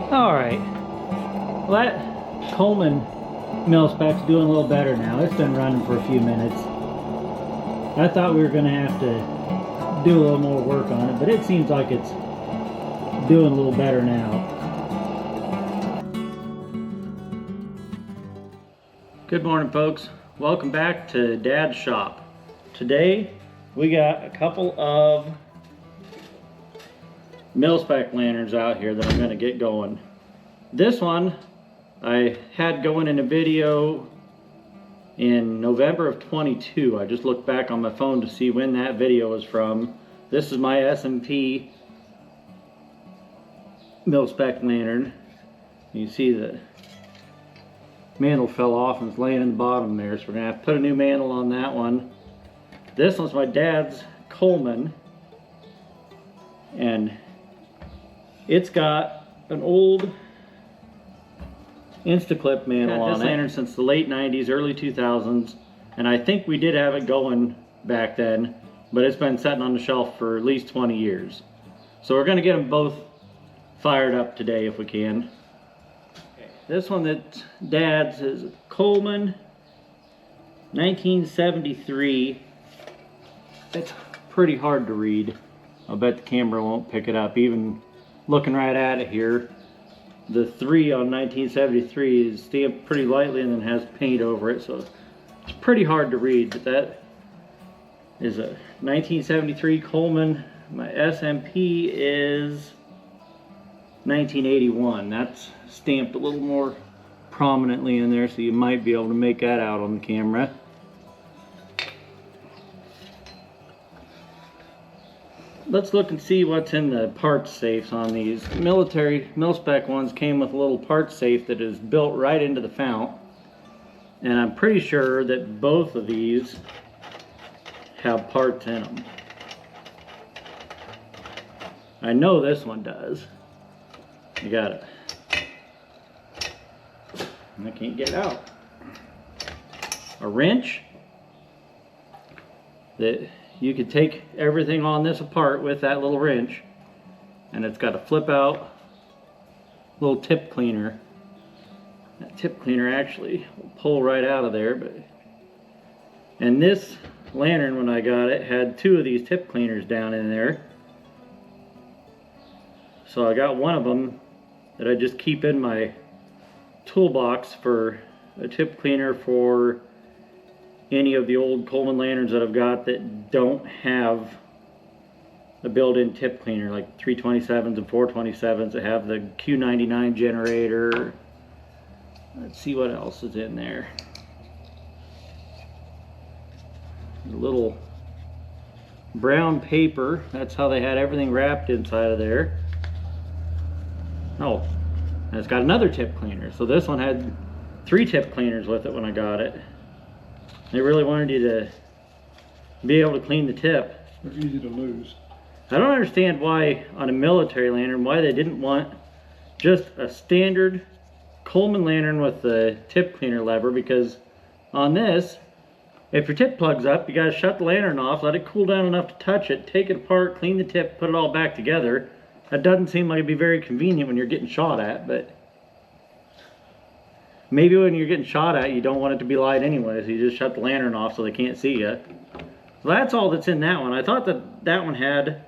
Alright, well that Coleman milspec's doing a little better now. It's been running for a few minutes. I thought we were going to have to do a little more work on it, but it seems like it's doing a little better now. Good morning, folks. Welcome back to Dad's shop. Today we got a couple of milspec lanterns out here that I'm going to get going. This one I had going in a video in November of 22. I just looked back on my phone to see when that video was from. This is my SMP milspec lantern. You see the mantle fell off and it's laying in the bottom there, so we're going to have to put a new mantle on that one. This one's my dad's Coleman, and it's got an old Instaclip mantle on it. This lantern since the late 90s, early 2000s, and I think we did have it going back then, but it's been sitting on the shelf for at least 20 years. So we're going to get them both fired up today if we can. Okay. This one that Dad's is Coleman 1973. It's pretty hard to read. I'll bet the camera won't pick it up. Even looking right at it here, the 3 on 1973 is stamped pretty lightly and then has paint over it, so it's pretty hard to read. But that is a 1973 Coleman. My SMP is 1981. That's stamped a little more prominently in there, so you might be able to make that out on the camera. Let's look and see what's in the parts safes on these. Military milspec ones came with a little parts safe that is built right into the fount, and I'm pretty sure that both of these have parts in them. I know this one does. You got it. I can't get it out. A wrench that you could take everything on this apart with that little wrench, and it's got a flip out little tip cleaner. That tip cleaner actually will pull right out of there. And this lantern, when I got it, had 2 of these tip cleaners down in there. So I got one of them that I just keep in my toolbox for a tip cleaner for any of the old Coleman lanterns that I've got that don't have a built-in tip cleaner, like 327s and 427s that have the Q99 generator. Let's see what else is in there. A little brown paper. That's how they had everything wrapped inside of there. Oh, and it's got another tip cleaner. So this one had 3 tip cleaners with it when I got it. They really wanted you to be able to clean the tip. They're easy to lose. I don't understand why on a military lantern, why they didn't want just a standard Coleman lantern with the tip cleaner lever, because on this, if your tip plugs up, you gotta shut the lantern off, let it cool down enough to touch it, take it apart, clean the tip, put it all back together. That doesn't seem like it'd be very convenient when you're getting shot at, but maybe when you're getting shot at, you don't want it to be light anyway, so you just shut the lantern off so they can't see you. So that's all that's in that one. I thought that that one had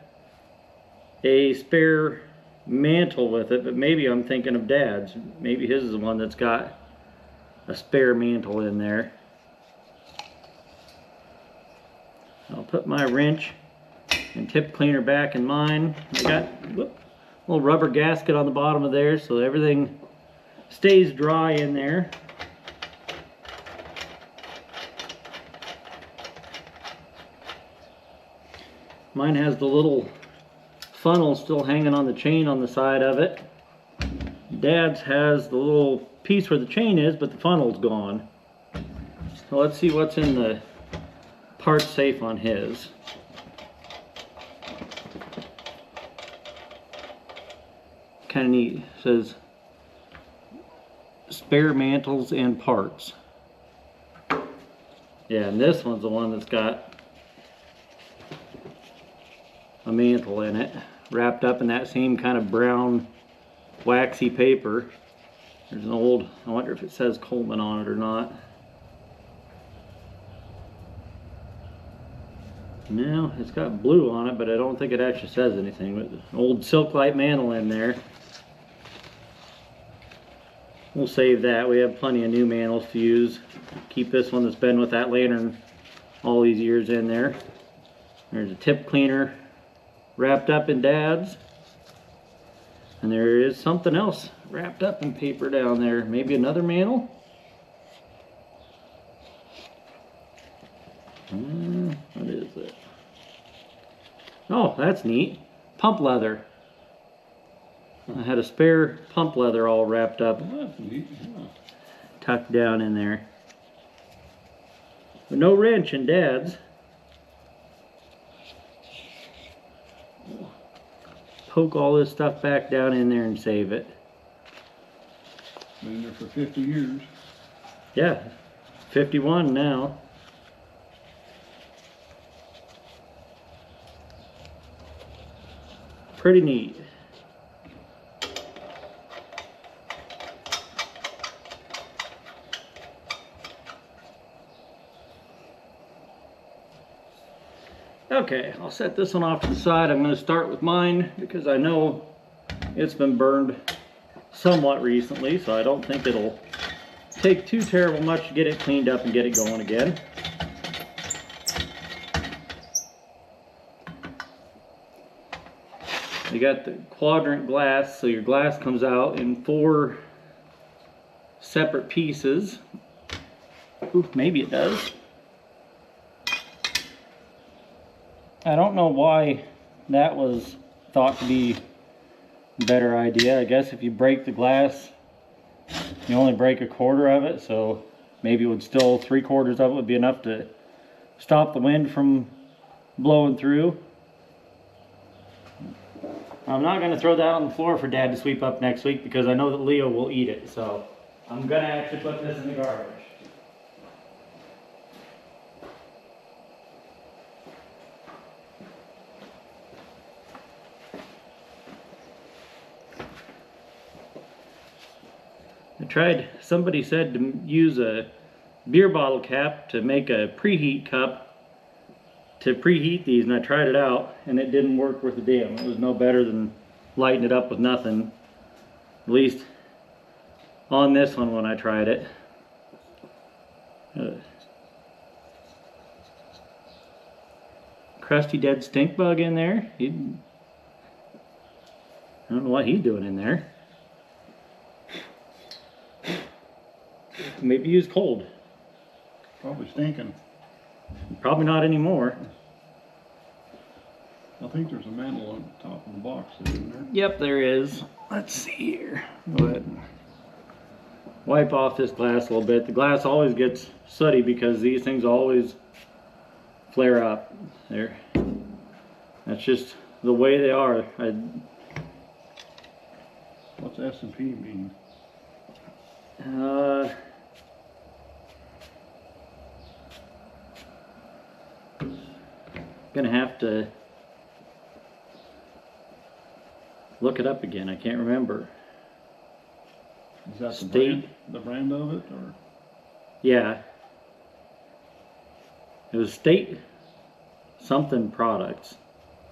a spare mantle with it, but maybe I'm thinking of Dad's. Maybe his is the one that's got a spare mantle in there. I'll put my wrench and tip cleaner back in mine. I got a little rubber gasket on the bottom of there so everything stays dry in there. Mine has the little funnel still hanging on the chain on the side of it. Dad's has the little piece where the chain is, but the funnel's gone. So let's see what's in the parts safe on his. Kind of neat. It says spare mantles and parts. Yeah, and this one's the one that's got a mantle in it, wrapped up in that same kind of brown waxy paper. There's an old, I wonder if it says Coleman on it or not. No, it's got blue on it, but I don't think it actually says anything. With an old Silk-Lite mantle in there. We'll save that. We have plenty of new mantles to use. Keep this one that's been with that lantern all these years in there. There's a tip cleaner wrapped up in Dad's. And there is something else wrapped up in paper down there. Maybe another mantle? What is it? Oh, that's neat. Pump leather. I had a spare pump leather all wrapped up. Oh, that's neat. Yeah. Tucked down in there. But no wrench in Dad's. Poke all this stuff back down in there and save it. Been there for 50 years. Yeah, 51 now. Pretty neat. Okay, I'll set this one off to the side. I'm going to start with mine because I know it's been burned somewhat recently, so I don't think it'll take too terrible much to get it cleaned up and get it going again. You got the quadrant glass, so your glass comes out in 4 separate pieces. Ooh, maybe it does. I don't know why that was thought to be a better idea. I guess if you break the glass, you only break 1/4 of it, so maybe it would still 3/4 of it would be enough to stop the wind from blowing through. I'm not going to throw that on the floor for Dad to sweep up next week because I know that Leo will eat it, so I'm going to actually put this in the garbage. I tried, somebody said to use a beer bottle cap to make a preheat cup to preheat these, and I tried it out and it didn't work worth a damn. It was no better than lighting it up with nothing, at least on this one when I tried it. Crusty dead stink bug in there. I don't know what he's doing in there. Maybe he was cold. Probably stinking. Probably not anymore. I think there's a mantle on the top of the box in there. Yep, there is. Let's see here. Go ahead and wipe off this glass a little bit. The glass always gets sooty because these things always flare up. There. That's just the way they are. What's SMP mean? Gonna have to look it up again. I can't remember. Is that State? the brand of it, or? Yeah. It was State something products.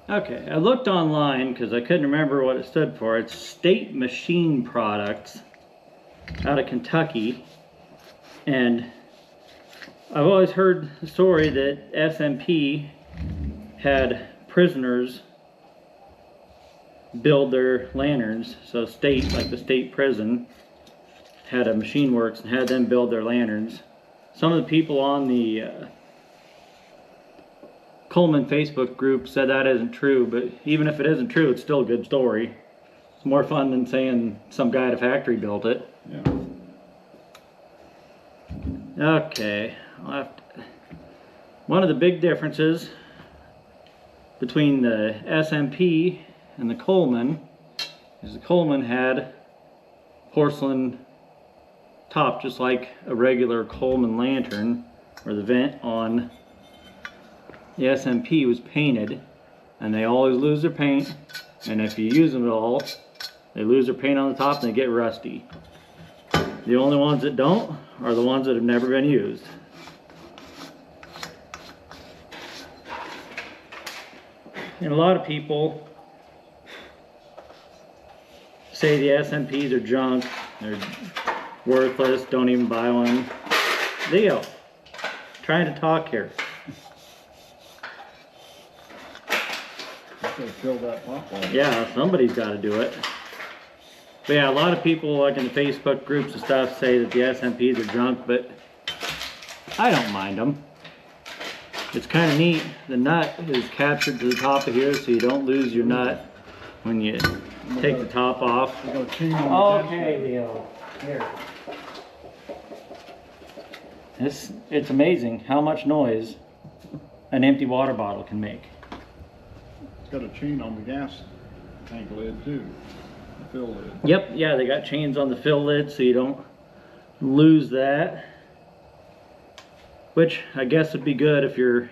Okay, I looked online because I couldn't remember what it stood for. It's State Machine Products out of Kentucky. And I've always heard the story that SMP had prisoners build their lanterns. So State, like the state prison, had a machine works and had them build their lanterns. Some of the people on the Coleman Facebook group said that isn't true, but even if it isn't true, it's still a good story. It's more fun than saying some guy at a factory built it. Yeah. Okay, one of the big differences between the SMP and the Coleman is the Coleman had porcelain top, just like a regular Coleman lantern, where the vent on the SMP was painted, and they always lose their paint, and if you use them at all, They lose their paint on the top and they get rusty. The only ones that don't are the ones that have never been used. And a lot of people say the SMPs are junk, they're worthless, don't even buy one. Leo, trying to talk here. Gotta fill that pop hole. Yeah, somebody's got to do it. But yeah, a lot of people like in the Facebook groups and stuff say that the SMPs are junk, but I don't mind them. It's kind of neat. The nut is captured to the top of here so you don't lose your nut when you take the top off. We got a chain on the Okay, Leo. Here. It's amazing how much noise an empty water bottle can make. It's got a chain on the gas tank lid too, the fill lid. Yep, yeah, they got chains on the fill lid so you don't lose that. Which I guess would be good if you're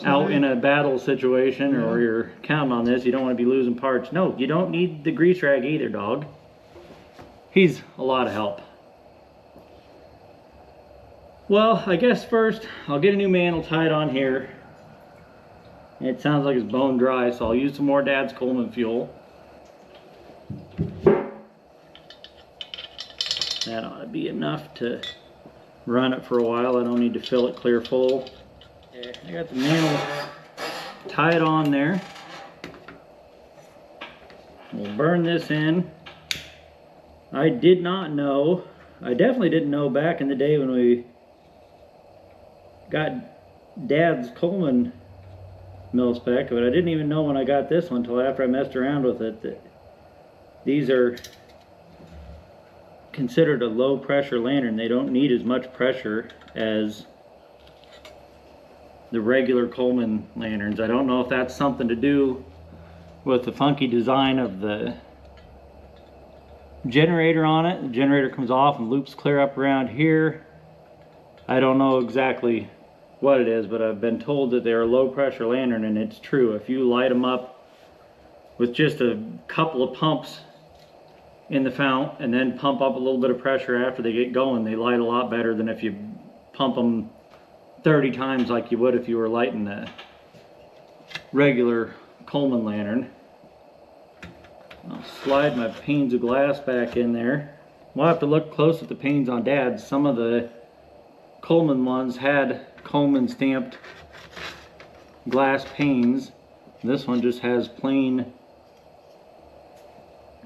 out in a battle situation or you're counting on this. You don't want to be losing parts. No, you don't need the grease rag either, dog. He's a lot of help. Well, I guess first I'll get a new mantle tied on here. It sounds like it's bone dry, so I'll use some more Dad's Coleman fuel. That ought to be enough to run it for a while. I don't need to fill it clear full. Okay, I got the mantle tied on there. We'll burn this in. I did not know, I definitely didn't know back in the day when we got Dad's Coleman milspec, but I didn't even know when I got this one until after I messed around with it that these are considered a low pressure lantern. They don't need as much pressure as the regular Coleman lanterns. I don't know if that's something to do with the funky design of the generator on it. The generator comes off and loops clear up around here. I don't know exactly what it is, but I've been told that they're a low pressure lantern, and it's true. If you light them up with just a couple of pumps in the fount and then pump up a little bit of pressure after they get going, they light a lot better than if you pump them 30 times like you would if you were lighting a regular Coleman lantern. I'll slide my panes of glass back in there. We'll have to look close at the panes on Dad's. Some of the Coleman ones had Coleman stamped glass panes. This one just has plain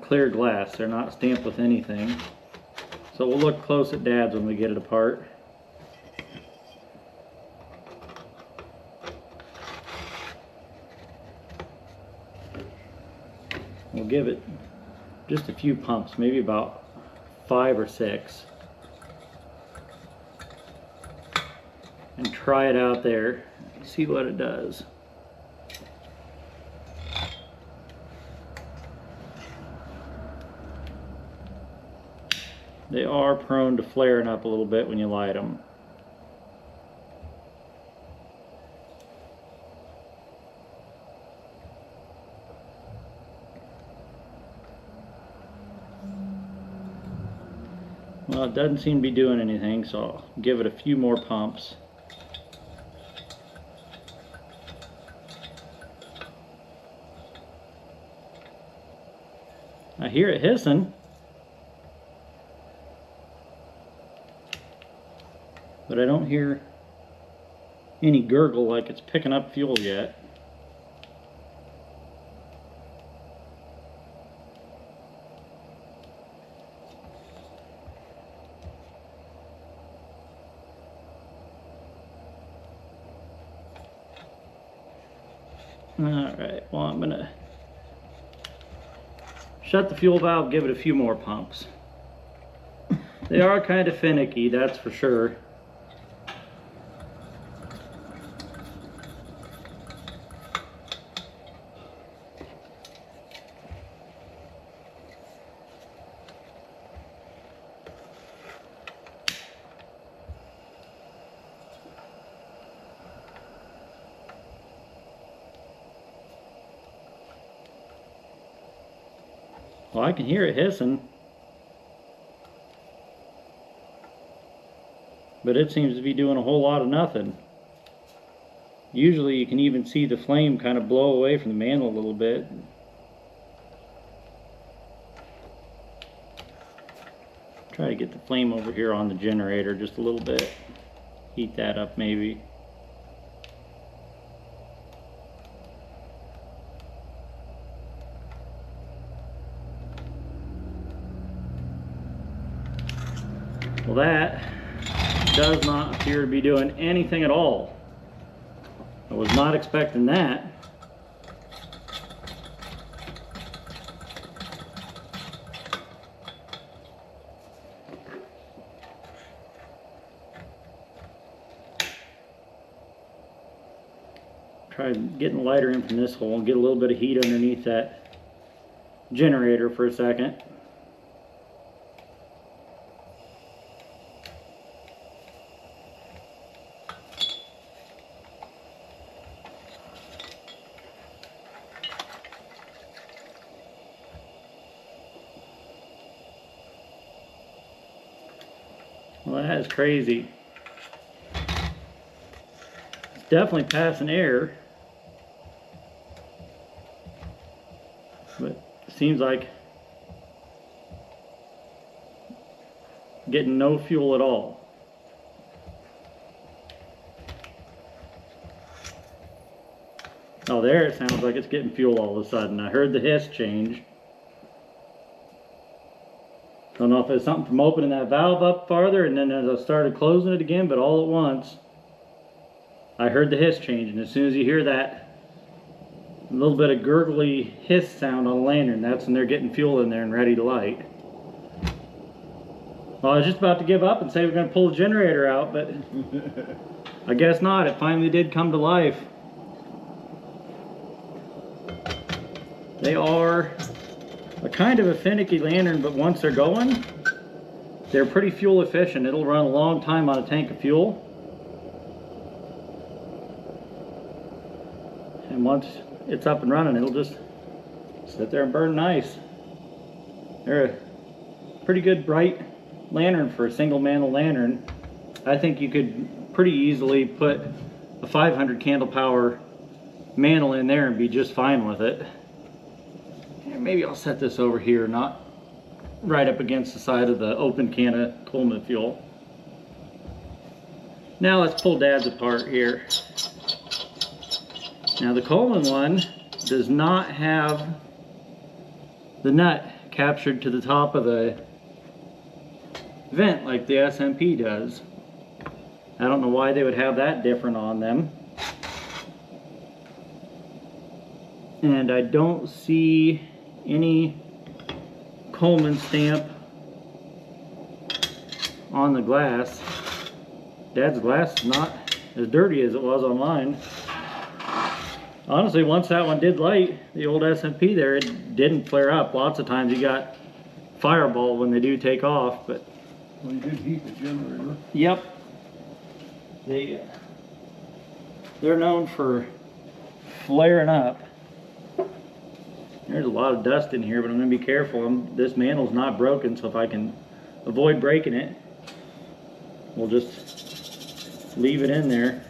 clear glass. They're not stamped with anything. So we'll look close at Dad's when we get it apart. We'll give it just a few pumps, maybe about 5 or 6. And try it out there, see what it does. They are prone to flaring up a little bit when you light them. Well, it doesn't seem to be doing anything, so I'll give it a few more pumps. I hear it hissing, but I don't hear any gurgle like it's picking up fuel yet. Alright, well, I'm gonna shut the fuel valve, give it a few more pumps. They are kind of finicky, that's for sure. Well, I can hear it hissing. But it seems to be doing a whole lot of nothing. Usually you can even see the flame kind of blow away from the mantle a little bit. Try to get the flame over here on the generator just a little bit. Heat that up maybe. Well, that does not appear to be doing anything at all. I was not expecting that. Try getting the lighter in from this hole and get a little bit of heat underneath that generator for a second. Well, that is crazy. It's definitely passing air, but it seems like getting no fuel at all. Oh, there it sounds like it's getting fuel all of a sudden. I heard the hiss change. Don't know if it's something from opening that valve up farther and then as I started closing it again, but all at once I heard the hiss change, and as soon as you hear that little bit of gurgly hiss sound on the lantern, that's when they're getting fuel in there and ready to light. Well, I was just about to give up and say we're going to pull the generator out, but I guess not. It finally did come to life. They are a kind of a finicky lantern, but once they're going, they're pretty fuel efficient. It'll run a long time on a tank of fuel. And once it's up and running, it'll just sit there and burn nice. They're a pretty good bright lantern for a single mantle lantern. I think you could pretty easily put a 500 candle power mantle in there and be just fine with it. Maybe I'll set this over here, not right up against the side of the open can of Coleman fuel. Now let's pull Dad's apart here. Now the Coleman one does not have the nut captured to the top of the vent like the SMP does. I don't know why they would have that different on them. And I don't see any Coleman stamp on the glass. Dad's glass is not as dirty as it was on mine. Honestly, once that one did light, the old SMP there, it didn't flare up. Lots of times you got fireball when they do take off, but... Well, you did heat the generator. Yep. They're known for flaring up. There's a lot of dust in here, but I'm going to be careful. This mantle's not broken, so if I can avoid breaking it, we'll just leave it in there.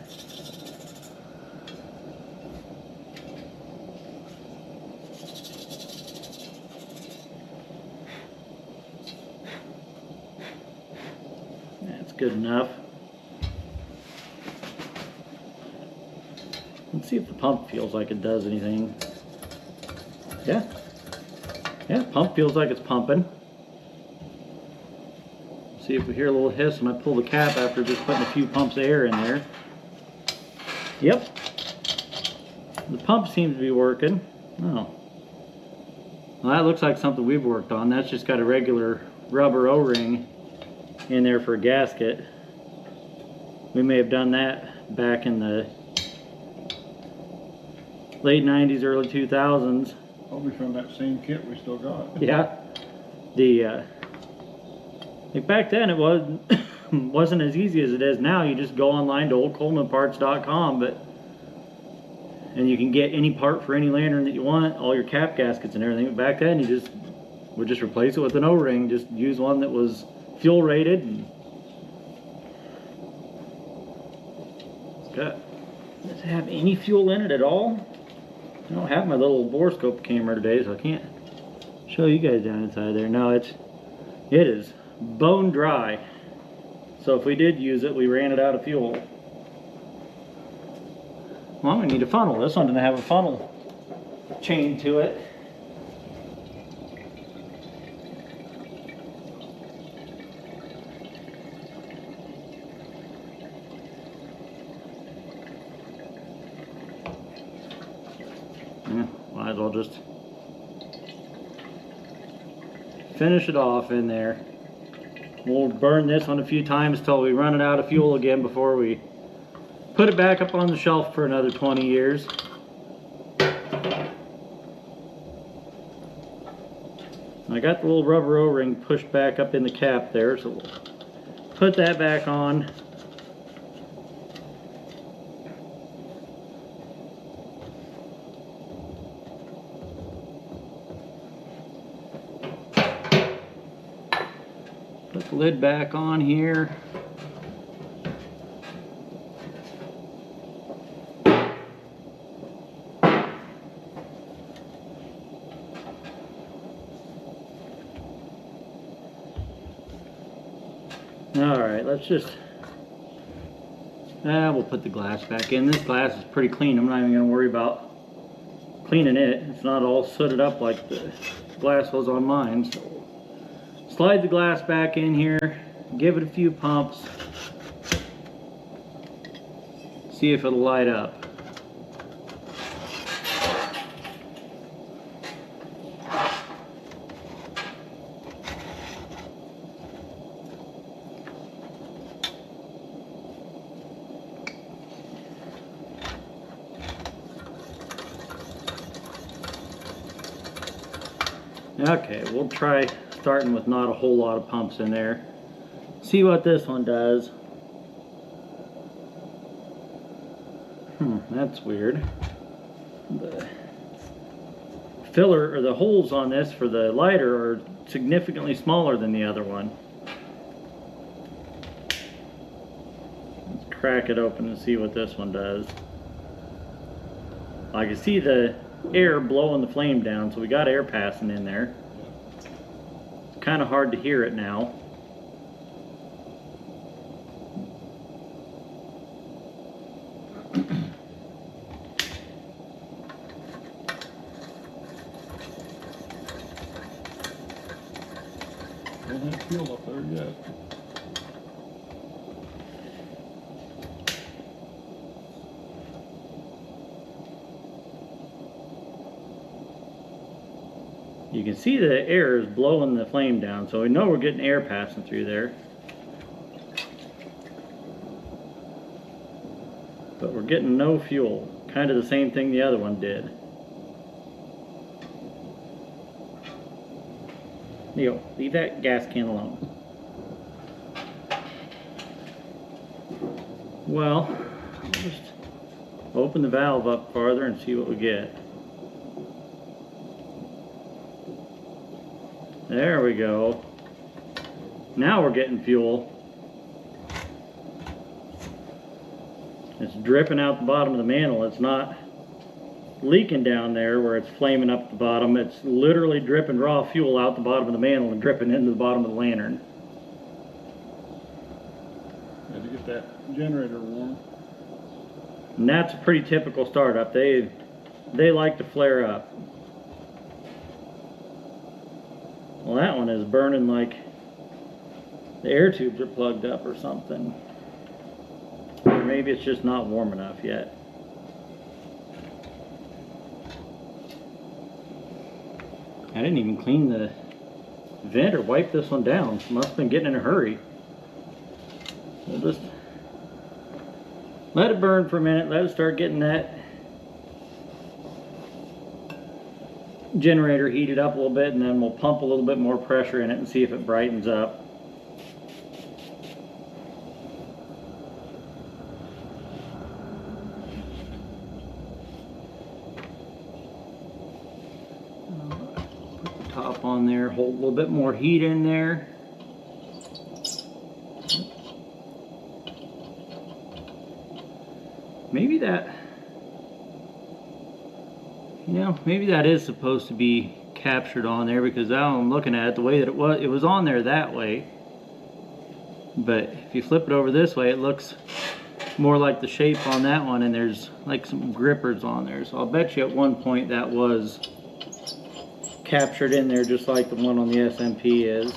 That's good enough. Let's see if the pump feels like it does anything. Yeah, pump feels like it's pumping. See if we hear a little hiss when I pull the cap after just putting a few pumps of air in there. Yep. The pump seems to be working. Oh. Well, that looks like something we've worked on. That's just got a regular rubber O-ring in there for a gasket. We may have done that back in the late 90s, early 2000s. Probably from that same kit we still got. Yeah. Like back then it wasn't as easy as it is now. You just go online to oldcolemanparts.com, and you can get any part for any lantern that you want, all your cap gaskets and everything. But back then you just we just replace it with an O-ring. Just use one that was fuel rated. And does it have any fuel in it at all? I don't have my little borescope camera today, so I can't show you guys down inside there. No, it is bone dry. So if we did use it, we ran it out of fuel. Well, we need a funnel. This one doesn't have a funnel chain to it. Yeah, might as well just finish it off in there. We'll burn this one a few times till we run it out of fuel again before we put it back up on the shelf for another 20 years. I got the little rubber O-ring pushed back up in the cap there, so we'll put that back on. Put the lid back on here. Alright, let's just, we'll put the glass back in. This glass is pretty clean. I'm not even going to worry about cleaning it. It's not all sooted up like the glass was on mine. So slide the glass back in here, give it a few pumps, see if it'll light up. Okay, we'll try starting with not a whole lot of pumps in there. See what this one does. That's weird. The filler, or the holes on this for the lighter, are significantly smaller than the other one. Let's crack it open and see what this one does. I can see the air blowing the flame down, so we got air passing in there. It's kind of hard to hear it now. Don't have fuel up there yet. You can see the air is blowing the flame down, so we know we're getting air passing through there. But we're getting no fuel. Kind of the same thing the other one did. Neil, leave that gas can alone. Well, I'll just open the valve up farther and see what we get. There we go. Now we're getting fuel. It's dripping out the bottom of the mantle. It's not leaking down there where it's flaming up the bottom. It's literally dripping raw fuel out the bottom of the mantle and dripping into the bottom of the lantern. Had to get that generator warm. And that's a pretty typical startup. They like to flare up. Well, that one is burning like the air tubes are plugged up or something. Or maybe it's just not warm enough yet. I didn't even clean the vent or wipe this one down. Must have been getting in a hurry. We'll just let it burn for a minute. Let it start getting that generator heated up a little bit, and then we'll pump a little bit more pressure in it and see if it brightens up. Put the top on on there, hold a little bit more heat in there. Maybe that, maybe that is supposed to be captured on there, because now I'm looking at it the way that it was on there that way. But if you flip it over this way, it looks more like the shape on that one, and there's like some grippers on there. So I'll bet you at one point that was captured in there just like the one on the SMP is.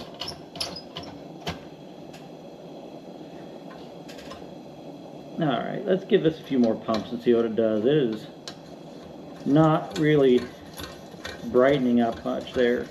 Alright, let's give this a few more pumps and see what it does. It is not really brightening up much there.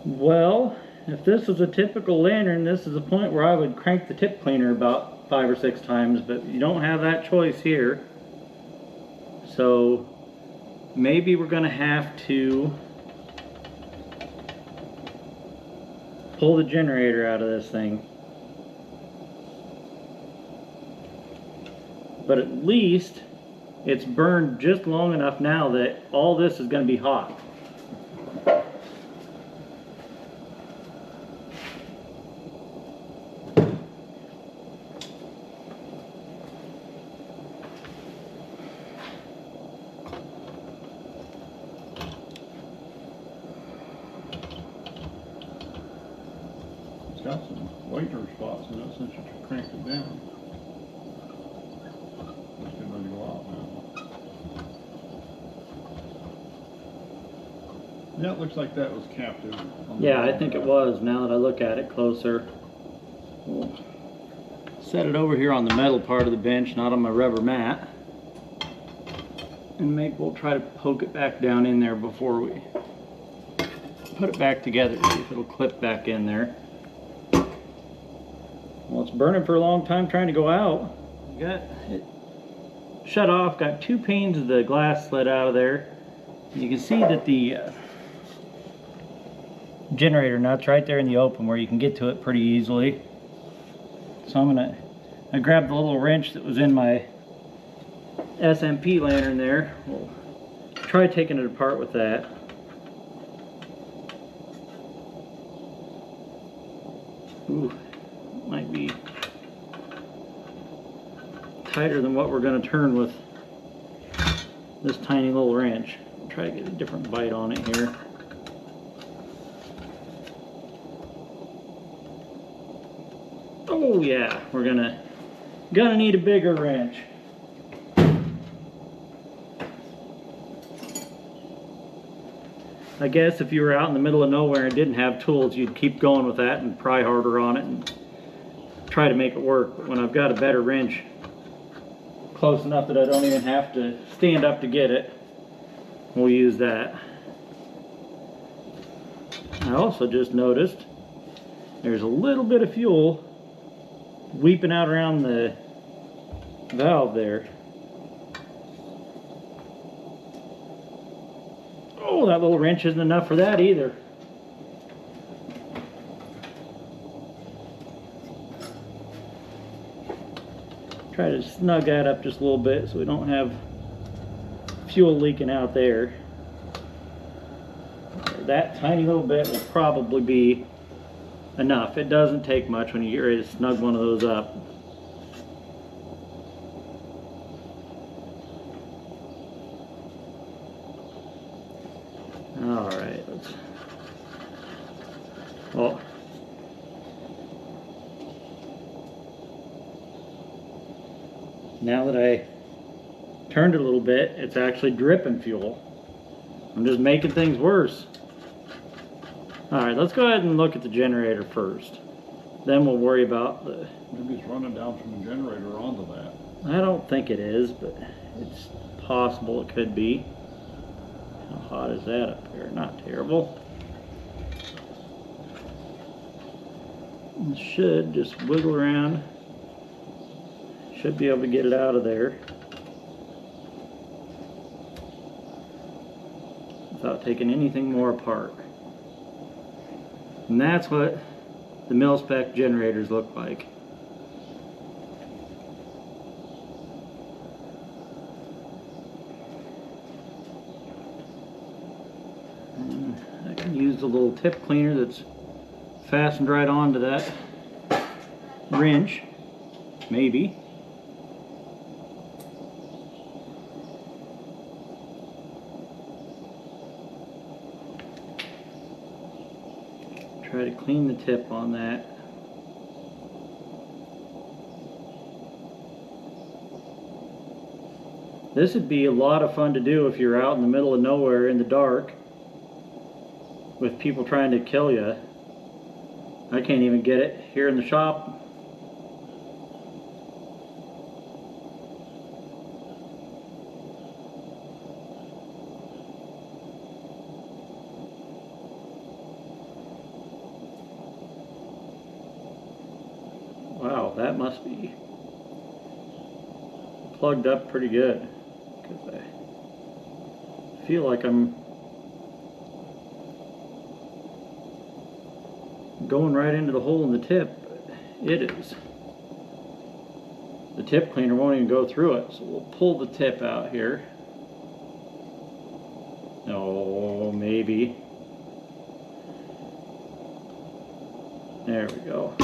Well, if this was a typical lantern, this is the point where I would crank the tip cleaner about 5 or 6 times, but you don't have that choice here. So maybe we're going to have to pull the generator out of this thing. But at least it's burned just long enough now that all this is going to be hot. Got some waiter spots in it since you cranked it down. It's getting ready to go out now. Yeah, it looks like that was captive. Yeah, I think it was, now that I look at it closer. We'll set it over here on the metal part of the bench, not on my rubber mat. And maybe we'll try to poke it back down in there before we put it back together, see if it'll clip back in there. Well, it's burning for a long time trying to go out. Got it shut off, got 2 panes of the glass slid out of there. You can see that the generator nut's right there in the open where you can get to it pretty easily. So I grabbed the little wrench that was in my SMP lantern there. We'll try taking it apart with that. Ooh. Might be tighter than what we're going to turn with this tiny little wrench. I'll try to get a different bite on it here. Oh yeah, we're gonna need a bigger wrench. I guess if you were out in the middle of nowhere and didn't have tools, you'd keep going with that and pry harder on it and try to make it work. But when I've got a better wrench close enough that I don't even have to stand up to get it, we'll use that. I also just noticed there's a little bit of fuel weeping out around the valve there. Oh, that little wrench isn't enough for that either. Try to snug that up just a little bit so we don't have fuel leaking out there. That tiny little bit will probably be enough. It doesn't take much when you get ready to snug one of those up. Alright, well, now that I turned it a little bit, it's actually dripping fuel. I'm just making things worse. Alright, let's go ahead and look at the generator first. Then we'll worry about the... Maybe it's running down from the generator onto that. I don't think it is, but it's possible it could be. How hot is that up there? Not terrible. And should just wiggle around. Should be able to get it out of there without taking anything more apart. And that's what the mil-spec generators look like. And I can use the little tip cleaner that's fastened right onto that wrench, maybe. Try to clean the tip on that. This would be a lot of fun to do if you're out in the middle of nowhere in the dark with people trying to kill you. I can't even get it here in the shop. Wow, that must be plugged up pretty good, because I feel like I'm going right into the hole in the tip. It is. The tip cleaner won't even go through it, so we'll pull the tip out here. Oh, maybe. There we go.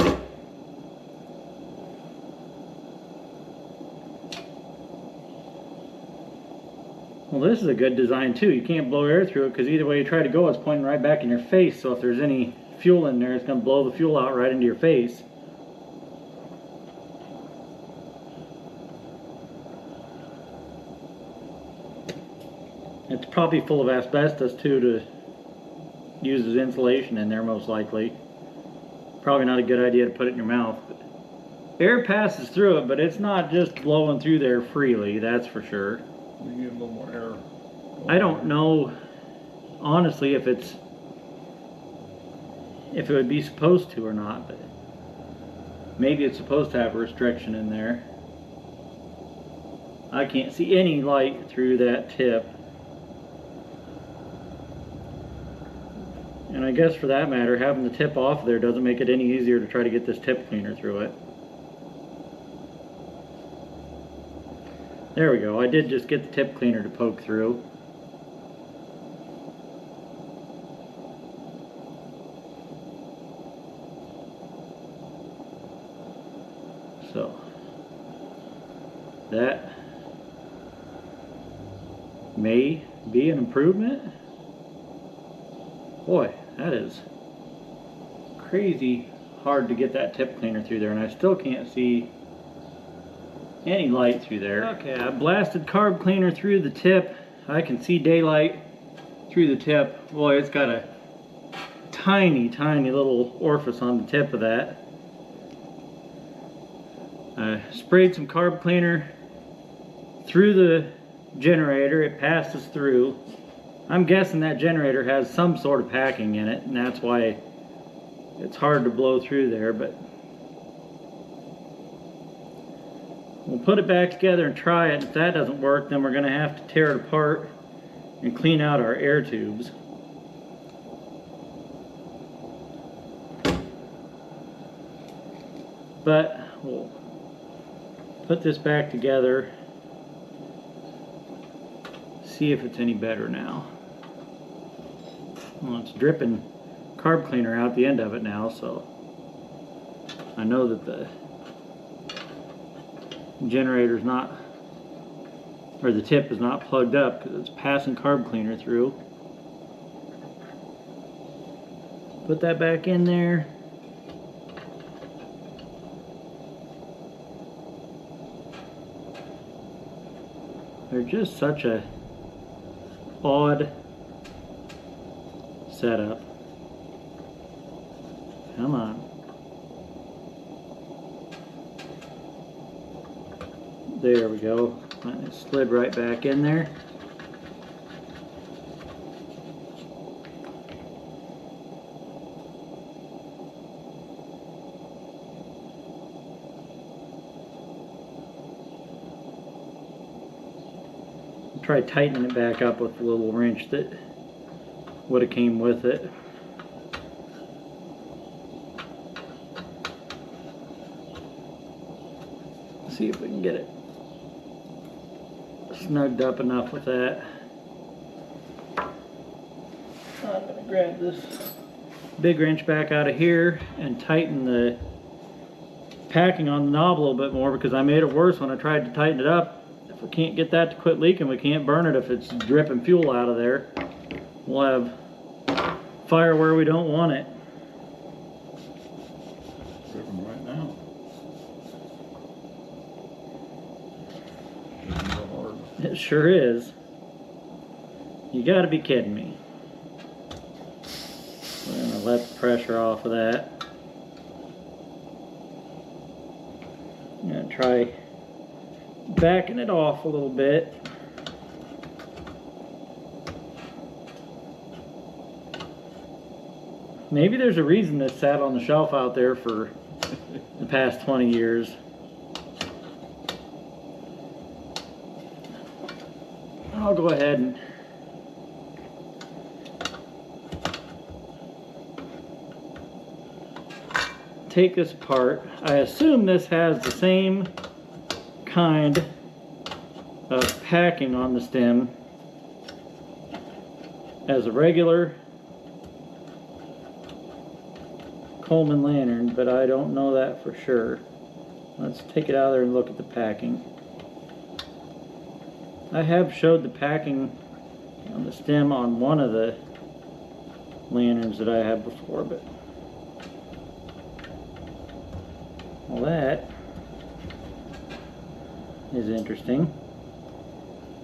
Well, this is a good design too. You can't blow air through it because either way you try to go, it's pointing right back in your face. So if there's any fuel in there, it's going to blow the fuel out right into your face. It's probably full of asbestos too, to use as insulation in there most likely. Probably not a good idea to put it in your mouth. But air passes through it, but it's not just blowing through there freely, that's for sure. We get a little more air. I don't know, honestly, if it would be supposed to or not, but maybe it's supposed to have a restriction in there. I can't see any light through that tip. And I guess for that matter, having the tip off there doesn't make it any easier to try to get this tip cleaner through it. There we go. I did just get the tip cleaner to poke through. So that may be an improvement. Boy, that is crazy hard to get that tip cleaner through there, and I still can't see any light through there. Okay, I blasted carb cleaner through the tip. I can see daylight through the tip. Boy, it's got a tiny, tiny little orifice on the tip of that. I sprayed some carb cleaner through the generator. It passes through. I'm guessing that generator has some sort of packing in it, and that's why it's hard to blow through there, but we'll put it back together and try it. If that doesn't work, then we're going to have to tear it apart and clean out our air tubes. But we'll put this back together, see if it's any better now. Well, it's dripping carb cleaner out the end of it now, so I know that the generator's not, or the tip is not plugged up because it's passing carb cleaner through. Put that back in there. They're just such a odd setup. Come on. There we go. And it slid right back in there. Try tightening it back up with the little wrench that would have came with it. See if we can get it snugged up enough with that. I'm going to grab this big wrench back out of here and tighten the packing on the knob a little bit more, because I made it worse when I tried to tighten it up. If we can't get that to quit leaking, we can't burn it if it's dripping fuel out of there. We'll have fire where we don't want it. Dripping right now. Dripping real hard. It sure is. You gotta be kidding me. We're gonna let the pressure off of that. I'm gonna try backing it off a little bit. Maybe there's a reason this sat on the shelf out there for the past 20 years. I'll go ahead and take this apart. I assume this has the same kind of packing on the stem as a regular Coleman lantern, but I don't know that for sure. Let's take it out of there and look at the packing. I have showed the packing on the stem on one of the lanterns that I had before, but well, that is interesting.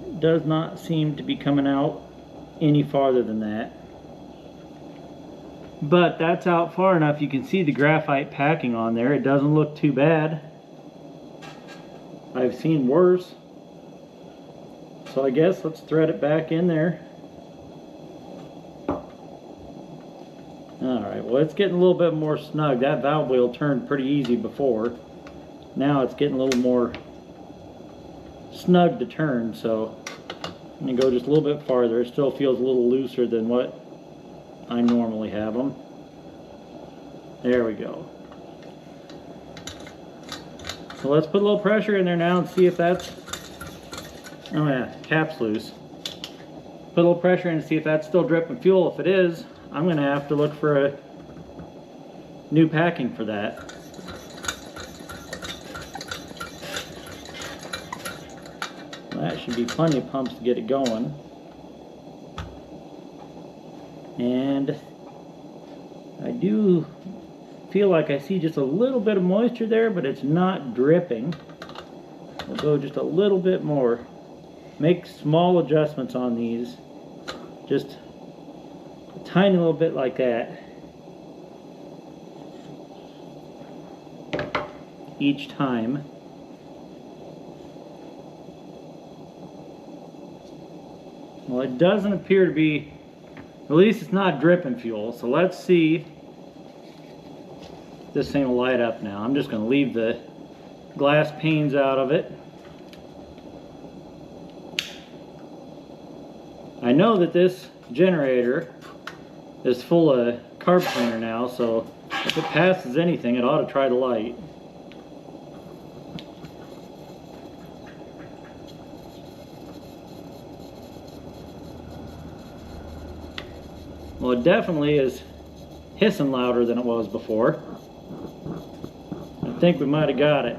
It does not seem to be coming out any farther than that. But that's out far enough. You can see the graphite packing on there. It doesn't look too bad. I've seen worse. So I guess let's thread it back in there. Alright, well, it's getting a little bit more snug. That valve wheel turned pretty easy before. Now it's getting a little more snug to turn, so I'm going to go just a little bit farther. It still feels a little looser than what I normally have them. There we go. So let's put a little pressure in there now and see if that's... Oh yeah, cap's loose. Put a little pressure in and see if that's still dripping fuel. If it is, I'm going to have to look for a new packing for that. That should be plenty of pumps to get it going. And I do feel like I see just a little bit of moisture there, but it's not dripping. We'll go just a little bit more. Make small adjustments on these. Just a tiny little bit like that. Each time. Well, it doesn't appear to be, at least it's not dripping fuel. So let's see. This thing will light up now. I'm just going to leave the glass panes out of it. I know that this generator is full of carb cleaner now, so if it passes anything, it ought to try to light. Well, it definitely is hissing louder than it was before. I think we might have got it.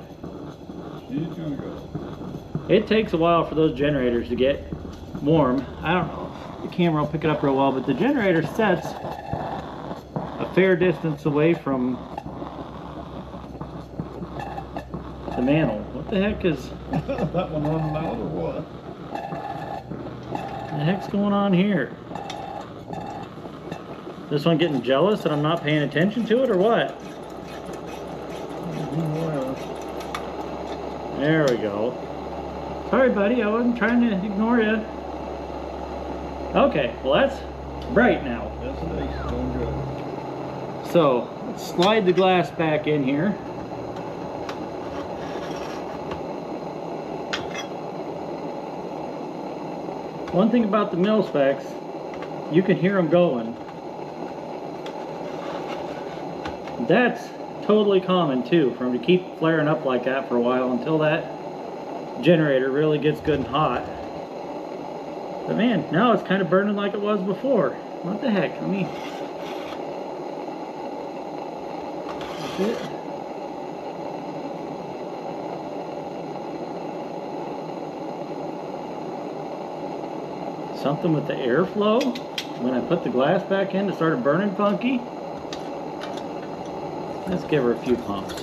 She's gonna go. It takes a while for those generators to get warm. I don't know if the camera will pick it up real well, but the generator sets a fair distance away from the mantle. What the heck is... That one running out or what? The heck's going on here? This one getting jealous that I'm not paying attention to it, or what? There we go. Sorry, buddy, I wasn't trying to ignore you. Okay, well that's bright now. Yes, it is. Going good. So, let's slide the glass back in here. One thing about the mil specs, you can hear them going. That's totally common too, for them to keep flaring up like that for a while until that generator really gets good and hot. But man, now it's kind of burning like it was before. What the heck? Let me... That's it. Something with the airflow. When I put the glass back in, it started burning funky. Let's give her a few pumps.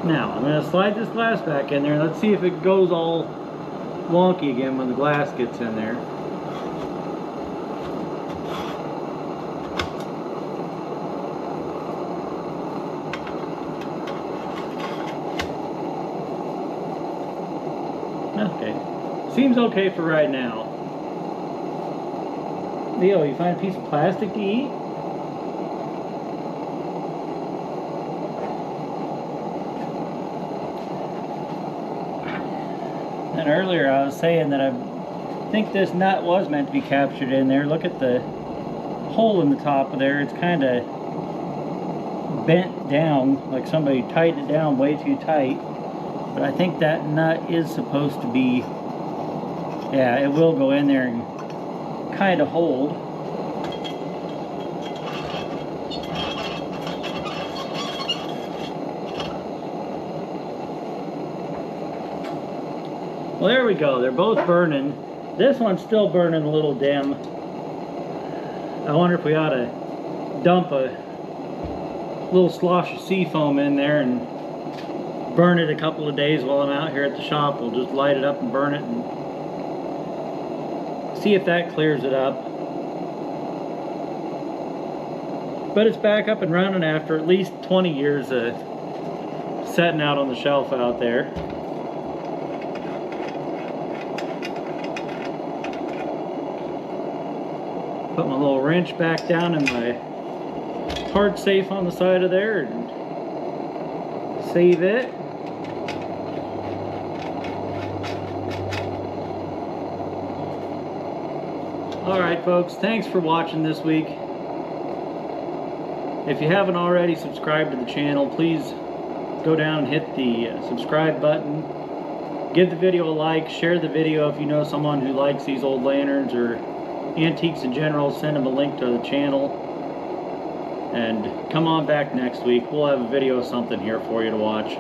Now, I'm going to slide this glass back in there and let's see if it goes all wonky again when the glass gets in there. Okay, seems okay for right now. Leo, you find a piece of plastic to eat? And earlier I was saying that I think this nut was meant to be captured in there. Look at the hole in the top of there. It's kind of bent down, like somebody tightened it down way too tight. But I think that nut is supposed to be, yeah, it will go in there and kind of hold. Well, there we go. They're both burning. This one's still burning a little dim. I wonder if we ought to dump a little slosh of seafoam in there and burn it a couple of days while I'm out here at the shop. We'll just light it up and burn it and see if that clears it up. But it's back up and running after at least 20 years of setting out on the shelf out there. Put my little wrench back down in my hard safe on the side of there and save it. Alright folks, thanks for watching this week. If you haven't already subscribed to the channel, please go down and hit the subscribe button. Give the video a like, share the video if you know someone who likes these old lanterns or antiques in general. Send them a link to the channel. And come on back next week. We'll have a video of something here for you to watch.